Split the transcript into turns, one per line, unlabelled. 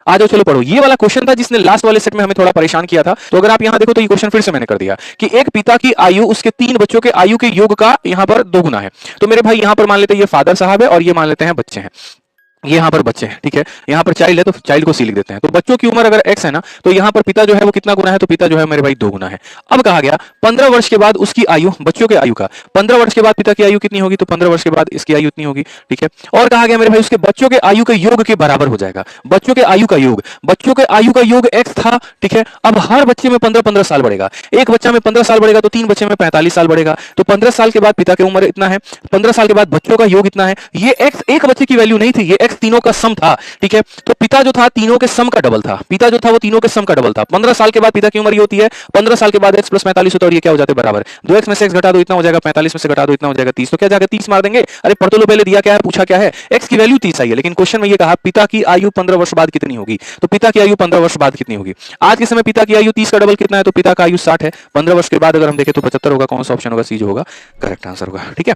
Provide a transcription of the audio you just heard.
आ जाओ चलो पढ़ो। ये वाला क्वेश्चन था जिसने लास्ट वाले सेट में हमें थोड़ा परेशान किया था। तो अगर आप यहां देखो तो ये क्वेश्चन फिर से मैंने कर दिया कि एक पिता की आयु उसके 3 बच्चों के आयु के योग का यहां पर 2 गुना है। तो मेरे भाई यहां पर मान लेते हैं ये फादर साहब है और ये मान लेते हैं बच्चे हैं। ये यहाँ पर बच्चे हैं, ठीक है। यहाँ पर चाइल्ड है तो चाइल्ड को सी लिख देते हैं। तो बच्चों की उम्र अगर x है ना, तो यहाँ पर पिता जो है वो कितना गुना है, तो पिता जो है मेरे भाई 2 गुना है। अब कहा गया 15 वर्ष के बाद उसकी आयु, बच्चों के आयु का 15 वर्ष के बाद पिता की आयु कितनी होगी, तो 15 वर्ष के बाद इसकी आयु इतनी होगी, ठीक है। और कहा गया मेरे भाई उसके बच्चों के आयु के योग के बराबर हो जाएगा। बच्चों के आयु का योग, बच्चों के आयु का योग x था, ठीक है। अब हर बच्चे में 15-15 साल बढ़ेगा। एक बच्चा में 15 साल बढ़ेगा तो 3 बच्चे में 45 साल बढ़ेगा। तो 15 साल के बाद पिता की उम्र इतना है, 15 साल के बाद बच्चों का योग इतना है। ये x एक बच्चे की वैल्यू नहीं थी, ये x तीनों का सम था, ठीक है। तो पिता जो था तीनों के सम का डबल था, पिता जो था वो तीनों के सम का डबल था। 15 साल के बाद पिता की उम्र ये होती है, 15 साल के बाद x + 45 होता है और ये क्या हो जाते हैं बराबर। 2x में से x घटा दो इतना हो जाएगा, 45 में से घटा दो इतना हो जाएगा 30। तो क्या जाएगा 30 मार देंगे। अरे पढ़ तो लो पहले, दिया क्या है, पूछा क्या है, x की वैल्यू 30 आई है। लेकिन क्वेश्चन में ये कहा पिता की आयु 15 वर्ष बाद कितनी होगी। तो पिता की आयु 15 वर्ष बाद कितनी होगी। आज के समय पिता की आयु 30 का डबल कितना है, तो पिता का आयु 60 है। 15 वर्ष के बाद अगर हम देखें तो 75 होगा। कौन सा ऑप्शन होगा, सी जो होगा करेक्ट आंसर होगा, ठीक है।